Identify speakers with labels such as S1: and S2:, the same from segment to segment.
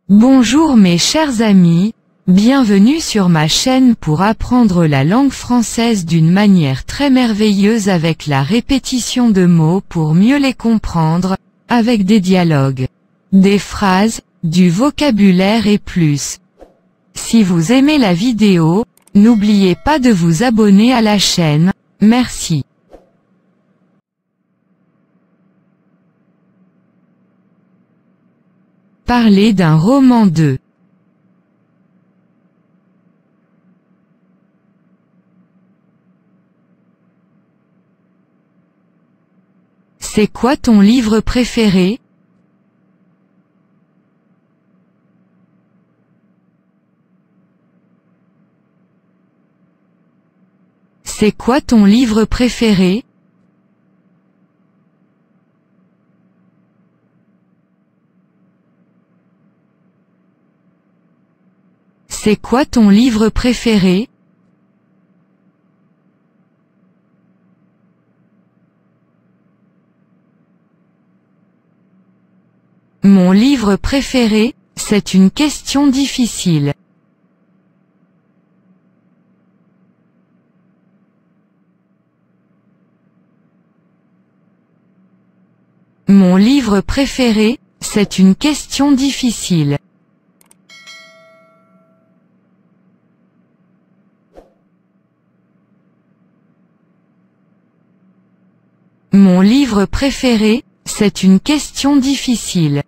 S1: Bonjour mes chers amis, bienvenue sur ma chaîne pour apprendre la langue française d'une manière très merveilleuse avec la répétition de mots pour mieux les comprendre, avec des dialogues, des phrases, du vocabulaire et plus. Si vous aimez la vidéo, n'oubliez pas de vous abonner à la chaîne, merci. Parler d'un roman de. C'est quoi ton livre préféré? C'est quoi ton livre préféré? C'est quoi ton livre préféré? Mon livre préféré, c'est une question difficile. Mon livre préféré, c'est une question difficile. Mon livre préféré, c'est une question difficile.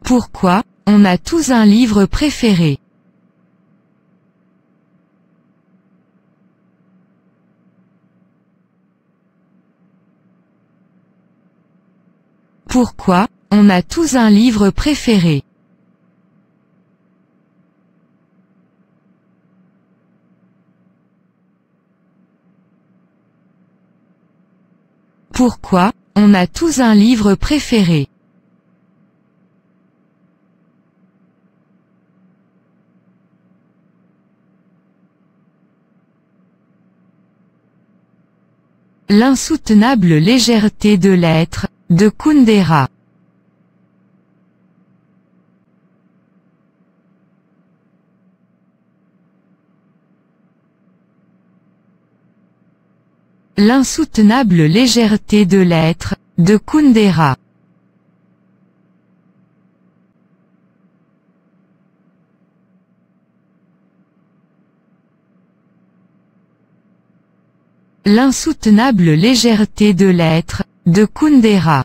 S1: Pourquoi, on a tous un livre préféré? Pourquoi, on a tous un livre préféré? Pourquoi, on a tous un livre préféré? L'insoutenable légèreté de l'être, de Kundera. L'insoutenable légèreté de l'être, de Kundera. L'insoutenable légèreté de l'être, de Kundera.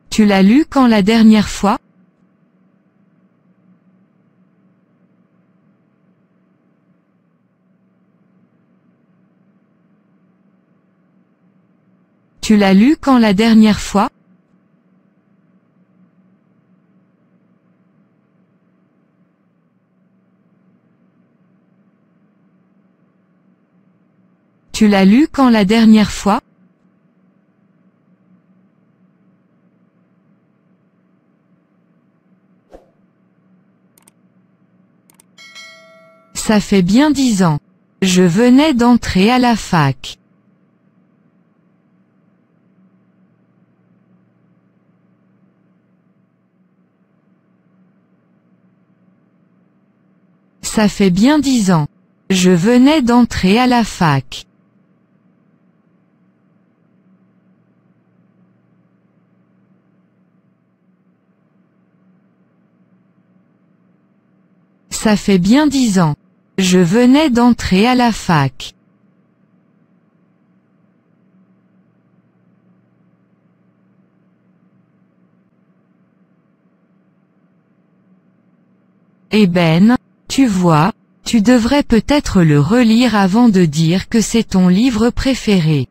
S1: Tu l'as lu quand la dernière fois? Tu l'as lu quand la dernière fois? Tu l'as lu quand la dernière fois? Ça fait bien 10 ans. Je venais d'entrer à la fac. Ça fait bien 10 ans. Je venais d'entrer à la fac. Ça fait bien 10 ans. Je venais d'entrer à la fac. Eh ben, tu vois, tu devrais peut-être le relire avant de dire que c'est ton livre préféré.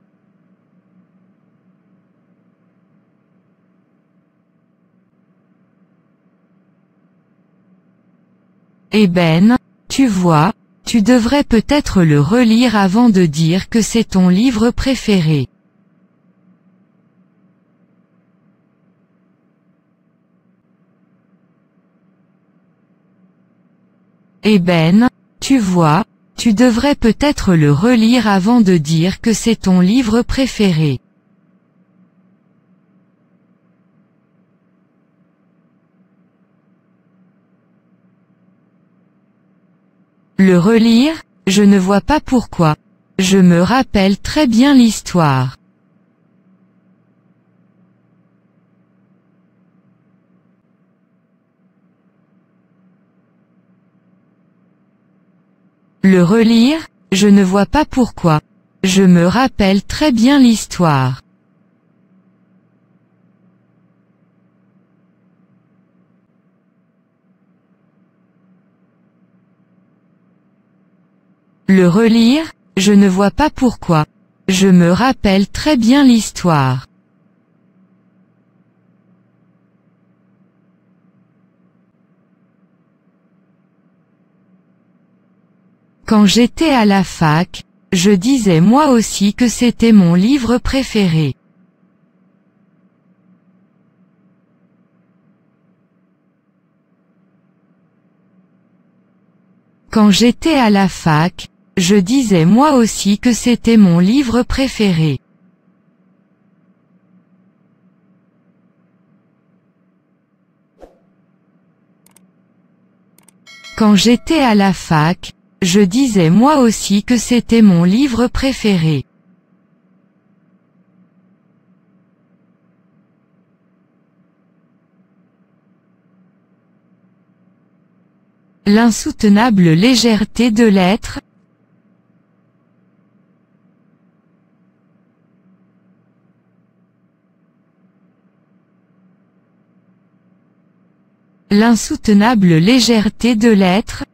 S1: Eh ben, tu vois, tu devrais peut-être le relire avant de dire que c'est ton livre préféré. Eh ben, tu vois, tu devrais peut-être le relire avant de dire que c'est ton livre préféré. Le relire? Je ne vois pas pourquoi. Je me rappelle très bien l'histoire. Le relire? Je ne vois pas pourquoi. Je me rappelle très bien l'histoire. Le relire? Je ne vois pas pourquoi. Je me rappelle très bien l'histoire. Quand j'étais à la fac, je disais moi aussi que c'était mon livre préféré. Quand j'étais à la fac, je disais moi aussi que c'était mon livre préféré. Quand j'étais à la fac, je disais moi aussi que c'était mon livre préféré. L'insoutenable légèreté de l'être. L'insoutenable légèreté de l'être.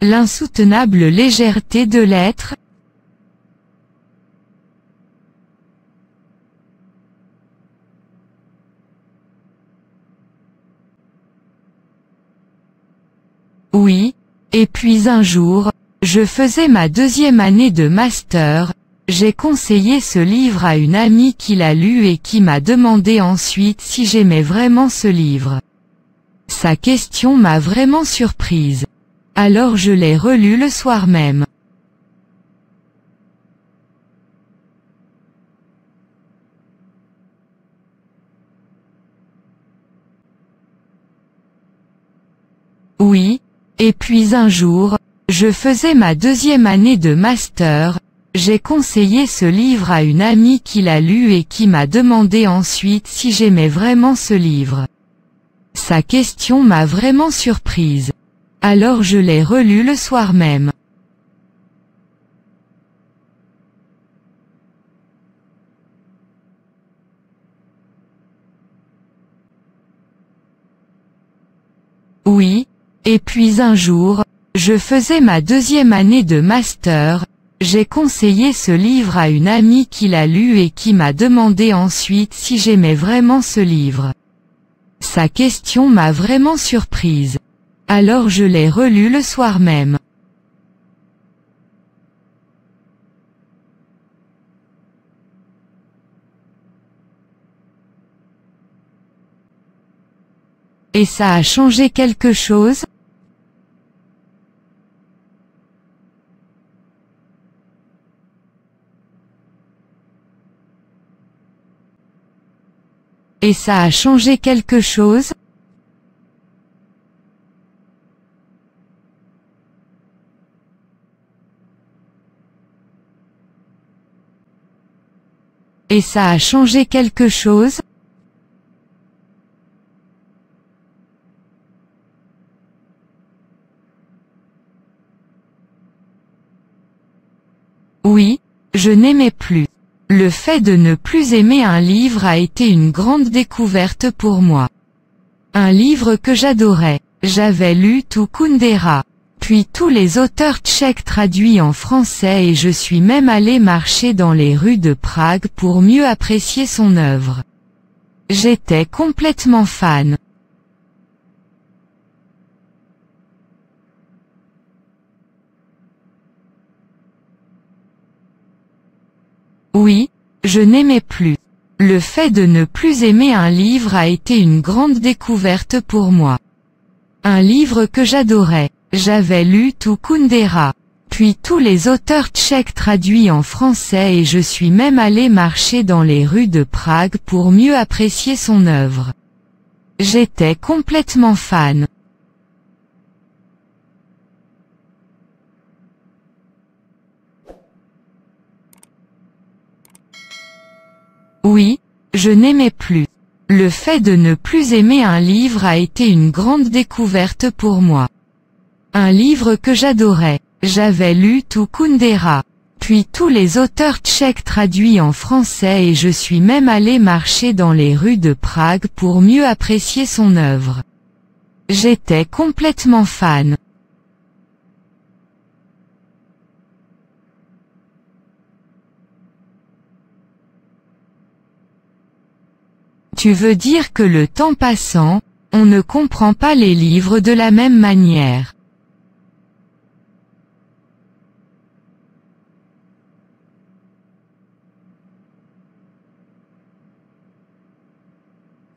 S1: L'insoutenable légèreté de l'être. Oui, et puis un jour, je faisais ma deuxième année de master, j'ai conseillé ce livre à une amie qui l'a lu et qui m'a demandé ensuite si j'aimais vraiment ce livre. Sa question m'a vraiment surprise. Alors je l'ai relu le soir même. Oui, et puis un jour, je faisais ma deuxième année de master, j'ai conseillé ce livre à une amie qui l'a lu et qui m'a demandé ensuite si j'aimais vraiment ce livre. Sa question m'a vraiment surprise. Alors je l'ai relu le soir même. Oui, et puis un jour, je faisais ma deuxième année de master, j'ai conseillé ce livre à une amie qui l'a lu et qui m'a demandé ensuite si j'aimais vraiment ce livre. Sa question m'a vraiment surprise. Alors je l'ai relu le soir même. Et ça a changé quelque chose? Et ça a changé quelque chose? Et ça a changé quelque chose? Oui, je n'aimais plus. Le fait de ne plus aimer un livre a été une grande découverte pour moi. Un livre que j'adorais. J'avais lu tout Kundera, puis tous les auteurs tchèques traduits en français et je suis même allé marcher dans les rues de Prague pour mieux apprécier son œuvre. J'étais complètement fan. Oui, je n'aimais plus. Le fait de ne plus aimer un livre a été une grande découverte pour moi. Un livre que j'adorais. J'avais lu tout Kundera, puis tous les auteurs tchèques traduits en français et je suis même allé marcher dans les rues de Prague pour mieux apprécier son œuvre. J'étais complètement fan. Oui, je n'aimais plus. Le fait de ne plus aimer un livre a été une grande découverte pour moi. Un livre que j'adorais. J'avais lu tout Kundera, puis tous les auteurs tchèques traduits en français et je suis même allé marcher dans les rues de Prague pour mieux apprécier son œuvre. J'étais complètement fan. Tu veux dire que le temps passant, on ne comprend pas les livres de la même manière.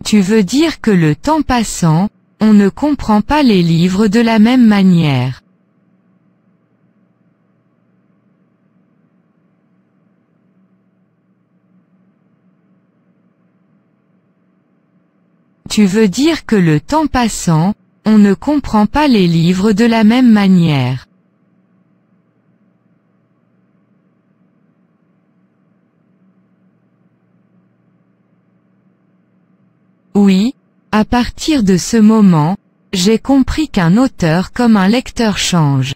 S1: Tu veux dire que le temps passant, on ne comprend pas les livres de la même manière. Tu veux dire que le temps passant, on ne comprend pas les livres de la même manière. Oui, à partir de ce moment, j'ai compris qu'un auteur comme un lecteur change.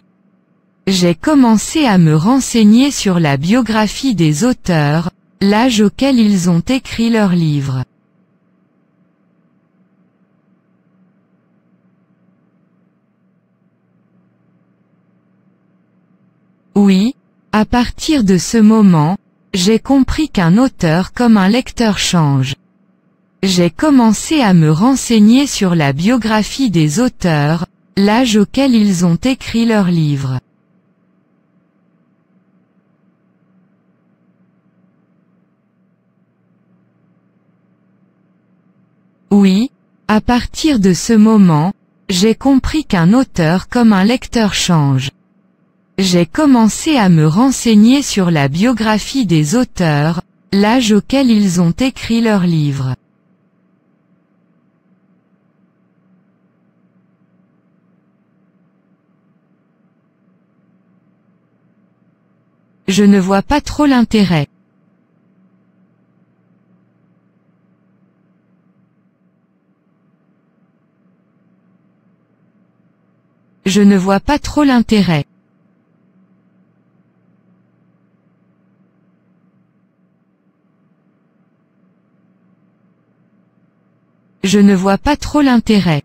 S1: J'ai commencé à me renseigner sur la biographie des auteurs, l'âge auquel ils ont écrit leurs livres. Oui, à partir de ce moment, j'ai compris qu'un auteur comme un lecteur change. J'ai commencé à me renseigner sur la biographie des auteurs, l'âge auquel ils ont écrit leurs livres. Oui, à partir de ce moment, j'ai compris qu'un auteur comme un lecteur change. J'ai commencé à me renseigner sur la biographie des auteurs, l'âge auquel ils ont écrit leurs livres. Je ne vois pas trop l'intérêt. Je ne vois pas trop l'intérêt. Je ne vois pas trop l'intérêt.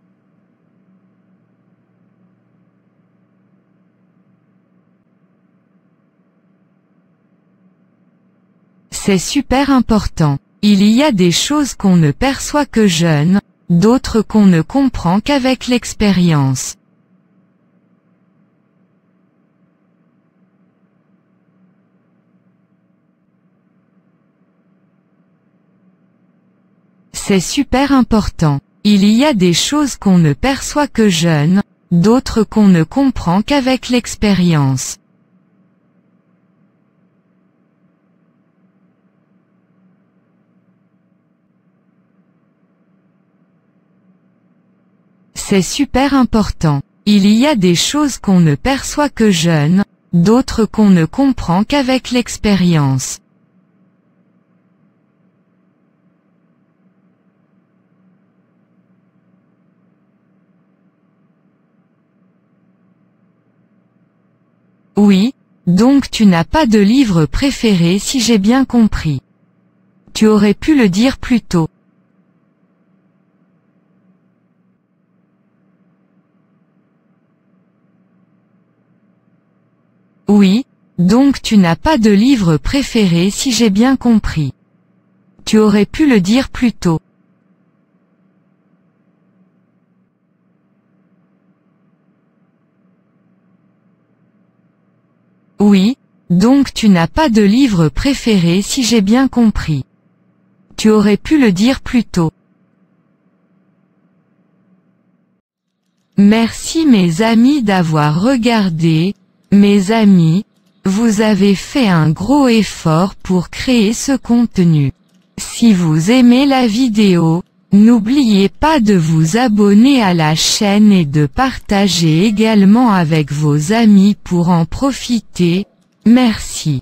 S1: C'est super important. Il y a des choses qu'on ne perçoit que jeune, d'autres qu'on ne comprend qu'avec l'expérience. C'est super important. Il y a des choses qu'on ne perçoit que jeune, d'autres qu'on ne comprend qu'avec l'expérience. C'est super important. Il y a des choses qu'on ne perçoit que jeune, d'autres qu'on ne comprend qu'avec l'expérience. Oui, donc tu n'as pas de livre préféré si j'ai bien compris. Tu aurais pu le dire plus tôt. Oui, donc tu n'as pas de livre préféré si j'ai bien compris. Tu aurais pu le dire plus tôt. Oui, Donc tu n'as pas de livre préféré si j'ai bien compris. Tu aurais pu le dire plus tôt. Merci mes amis d'avoir regardé. Mes amis, vous avez fait un gros effort pour créer ce contenu. Si vous aimez la vidéo, n'oubliez pas de vous abonner à la chaîne et de partager également avec vos amis pour en profiter. Merci.